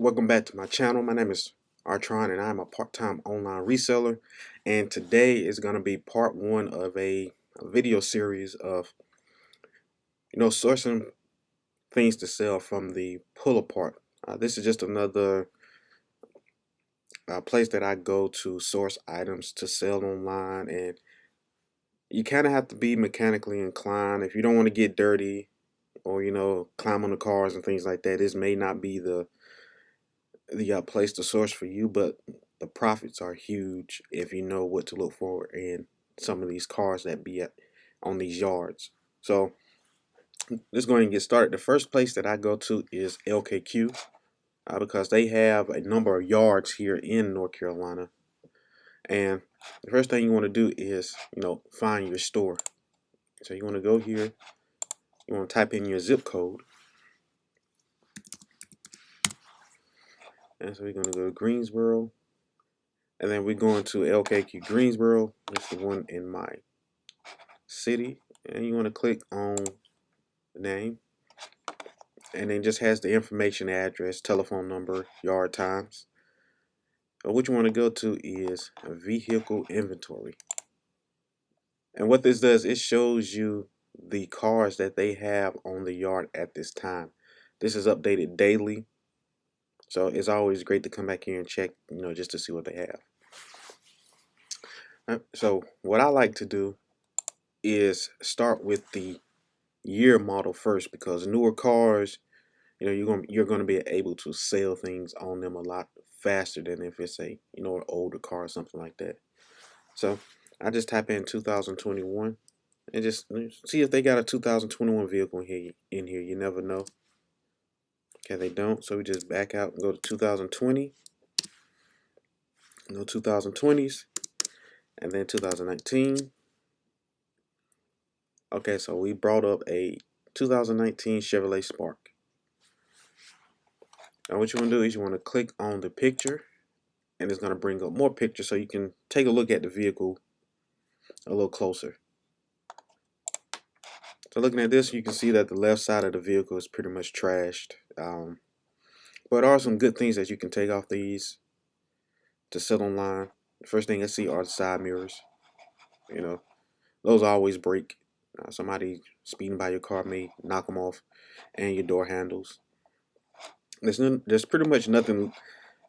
Welcome back to my channel. My name is Artron and I'm a part-time online reseller, and today is going to be part one of a video series of sourcing things to sell from the pull apart. This is just another place that I go to source items to sell online, and you kind of have to be mechanically inclined if you don't want to get dirty or climb on the cars and things like that. This may not be the place to source for you, but the profits are huge if you know what to look for in some of these cars that be on these yards. So let's go ahead and get started. The first place that I go to is LKQ because they have a number of yards here in North Carolina. And the first thing you want to do is, find your store. So you want to go here, you want to type in your zip code. And so we're going to go to Greensboro. And then we're going to LKQ Greensboro. That's the one in my city. And you want to click on the name. And then just has the information, address, telephone number, yard times. But what you want to go to is vehicle inventory. And what this does, it shows you the cars that they have on the yard at this time. This is updated daily. So it's always great to come back here and check, just to see what they have. So what I like to do is start with the year model first, because newer cars, you're gonna be able to sell things on them a lot faster than if it's an older car or something like that. So I just type in 2021 and just see if they got a 2021 vehicle in here. You never know. Okay, they don't, so we just back out and go to 2020. Go 2020s and then 2019. Okay, so we brought up a 2019 Chevrolet Spark. Now what you want to do is you want to click on the picture, and it's going to bring up more pictures so you can take a look at the vehicle a little closer. So looking at this, you can see that the left side of the vehicle is pretty much trashed. But there are some good things that you can take off these to sell online. The first thing I see are the side mirrors. Those always break. Somebody speeding by your car may knock them off, and your door handles. There's pretty much nothing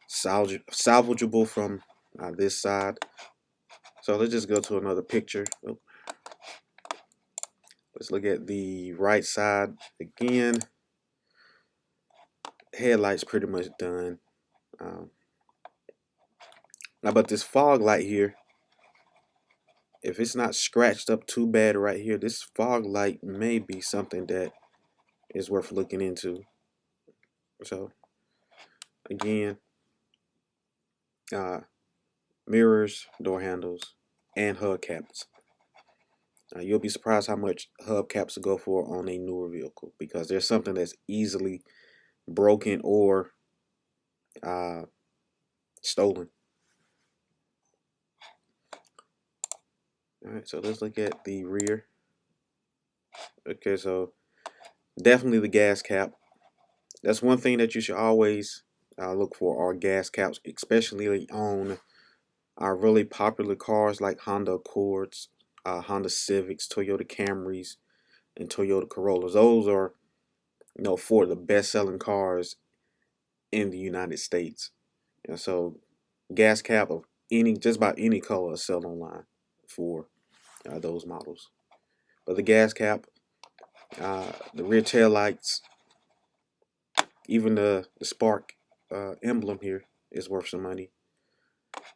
salvageable from this side. So let's just go to another picture. Let's look at the right side again. Headlights pretty much done. Now, but this fog light here, if it's not scratched up too bad right here, this fog light may be something that is worth looking into. So again, mirrors, door handles, and hubcaps. You'll be surprised how much hubcaps will go for on a newer vehicle, because there's something that's easily broken or stolen. Alright, so let's look at the rear. Okay, so definitely the gas cap. That's one thing that you should always look for, are gas caps, especially on really popular cars like Honda Accords, Honda Civics, Toyota Camrys, and Toyota Corollas. Those are, four of the best-selling cars in the United States. And so gas cap of just about any color is sold online for those models. But the gas cap, the rear tail lights, even the spark emblem here is worth some money.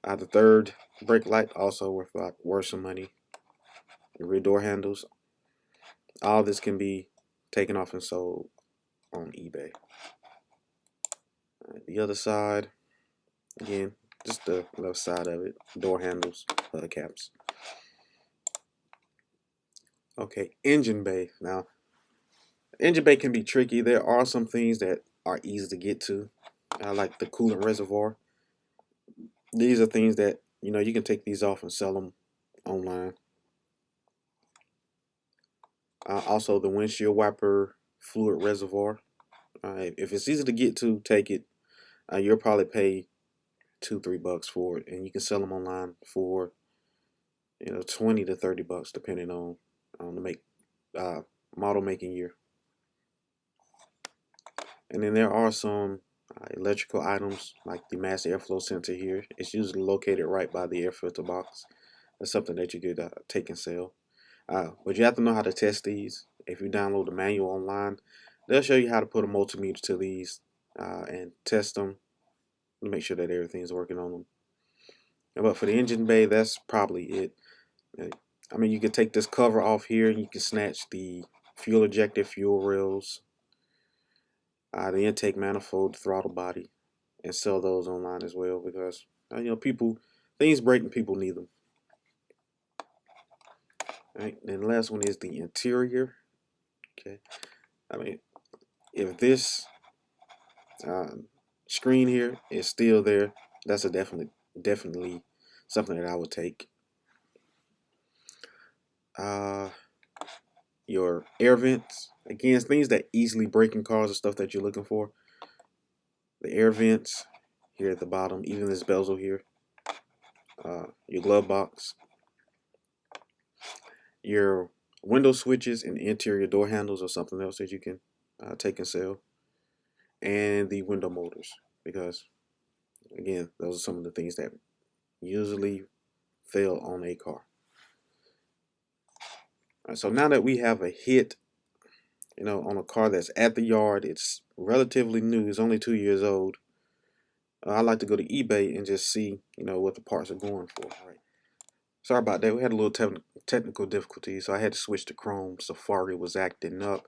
The third brake light also worth some money. The rear door handles, all this can be taken off and sold on eBay. The other side, again, just the left side of it, door handles, hubcaps. Okay, engine bay. Now, engine bay can be tricky. There are some things that are easy to get to, like the coolant reservoir. These are things that, you can take these off and sell them online. Also, the windshield wiper fluid reservoir. If it's easy to get to, take it. you'll probably pay $2-3 for it, and you can sell them online for 20 to $30 depending on the uh, model making year. And then there are some electrical items like the mass airflow sensor here. It's usually located right by the air filter box. That's something that you could take and sell. But you have to know how to test these. If you download the manual online, they'll show you how to put a multimeter to these and test them to make sure that everything's working on them. But for the engine bay, that's probably it. I mean, you can take this cover off here and you can snatch the fuel ejected fuel rails, the intake manifold, the throttle body, and sell those online as well because things break and people need them. All right, and the last one is the interior. Okay, I mean, if this screen here is still there, that's a definitely something that I would take. Your air vents, again, things that easily break in cars and stuff that you're looking for. The air vents here at the bottom, even this bezel here, your glove box, your window switches and interior door handles or something else that you can take and sell, and the window motors, because again, those are some of the things that usually fail on a car. Right, so now that we have a hit, on a car that's at the yard, it's relatively new, it's only 2 years old. I like to go to eBay and just see, what the parts are going for. Right. Sorry about that. We had a little technical difficulty, so I had to switch to Chrome. Safari was acting up.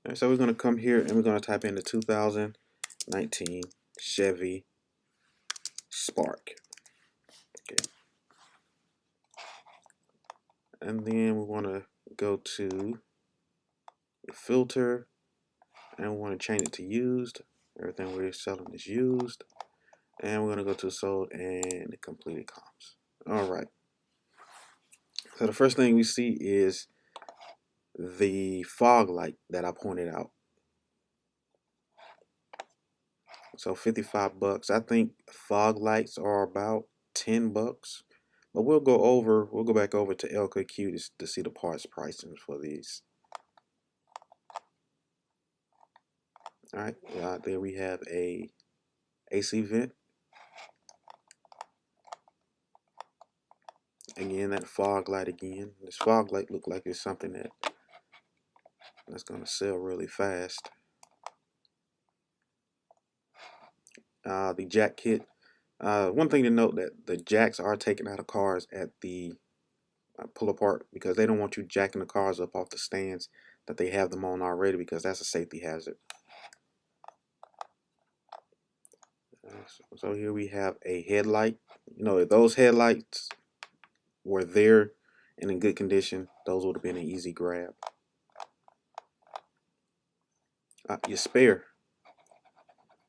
Right, so we're going to come here and we're going to type in the 2019 Chevy Spark. Okay. And then we want to go to the filter and we want to change it to used. Everything we're selling is used. And we're going to go to sold and completed comps. All right. So the first thing we see is the fog light that I pointed out. So $55. I think fog lights are about $10. But we'll go back over to LKQ to see the parts pricing for these. All right, there we have a AC vent. Again, that fog light again. This fog light looked like it's something that's gonna sell really fast. The jack kit. One thing to note that the jacks are taken out of cars at the pull apart because they don't want you jacking the cars up off the stands that they have them on already because that's a safety hazard. So here we have a headlight. If those headlights were there and in good condition, those would have been an easy grab. Your spare.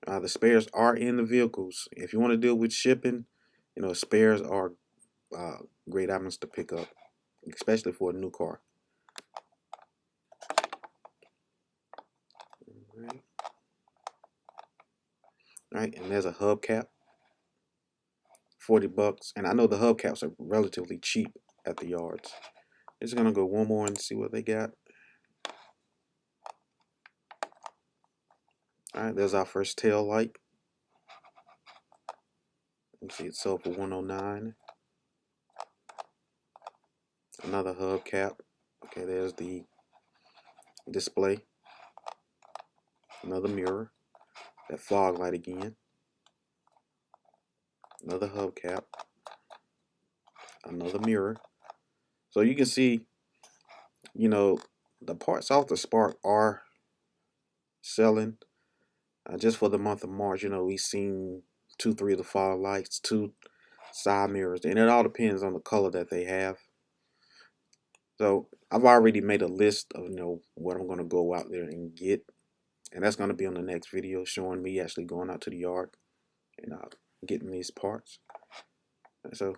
The spares are in the vehicles. If you want to deal with shipping, spares are great items to pick up, especially for a new car. All right, and there's a hubcap, $40, and I know the hubcaps are relatively cheap at the yards. Just gonna go one more and see what they got. All right, there's our first tail light. Let's see, it sold for $109. Another hubcap. Okay, there's the display. Another mirror. That fog light again. Another hubcap. Another mirror. So you can see, the parts off the Spark are selling. Just for the month of March, we've seen 2-3 of the fog lights, 2 side mirrors, and it all depends on the color that they have. So I've already made a list of what I'm going to go out there and get, and that's going to be on the next video showing me actually going out to the yard and getting these parts. So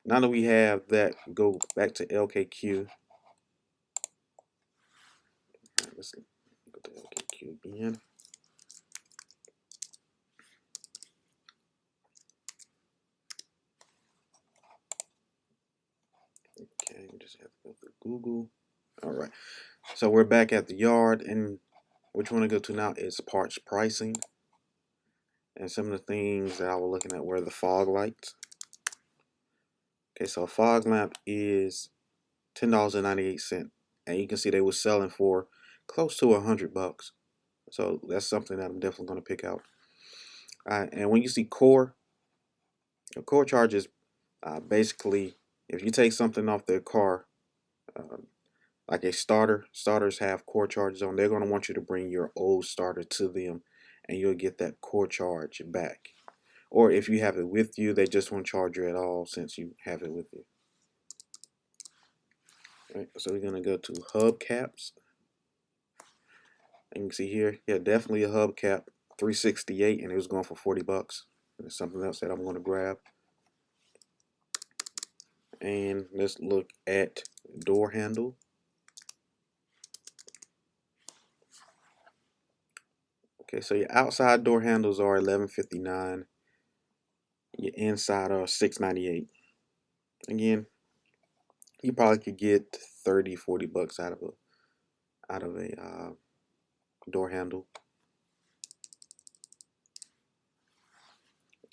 now that we have that, go back to LKQ. Let's go to LKQ again. just have to go through Google. All right. So we're back at the yard, and what you want to go to now is parts pricing. And some of the things that I was looking at were the fog lights. Okay, so a fog lamp is $10.98, and you can see they were selling for close to $100. So that's something that I'm definitely going to pick out. And when you see core, a core charge is basically if you take something off their car, uh, like a starter. Starters have core charges on. They're going to want you to bring your old starter to them, and you'll get that core charge back. Or if you have it with you, they just won't charge you at all since you have it with you. Right, so we're gonna go to hubcaps. And you can see here, yeah, definitely a hubcap, 368, and it was going for $40. There's something else that I'm gonna grab. And let's look at door handle. Okay, so your outside door handles are $11.59. Your inside are $6.98. Again, you probably could get 30, $40 out of a door handle.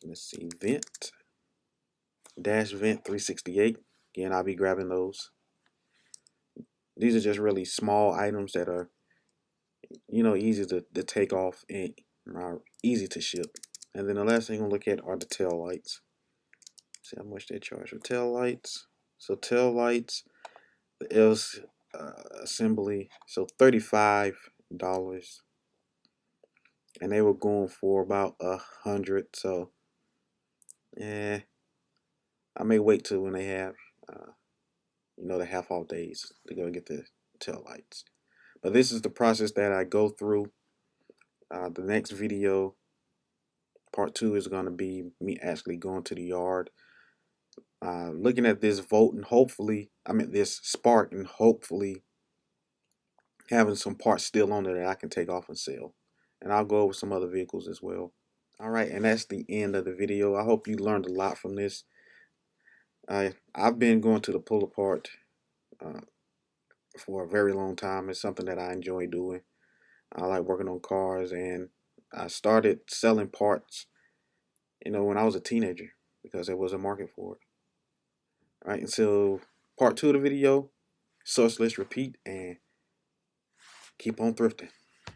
Let's see, vent, dash vent, 368. Again, I'll be grabbing those. These are just really small items that are, easy to take off and easy to ship. And then the last thing we'll look at are the tail lights. See how much they charge for tail lights. So tail lights, the L's assembly, so $35, and they were going for about 100. So yeah, I may wait till when they have, the half off days to go get the tail lights. But this is the process that I go through. The next video, part 2, is going to be me actually going to the yard, looking at this Volt, and this Spark, and hopefully having some parts still on there that I can take off and sell. And I'll go over some other vehicles as well. Alright, and that's the end of the video. I hope you learned a lot from this. I've been going to the pull apart for a very long time. It's something that I enjoy doing. I like working on cars, and I started selling parts, when I was a teenager because there was a market for it. Alright, and so part 2 of the video, source list repeat, and keep on thrifting.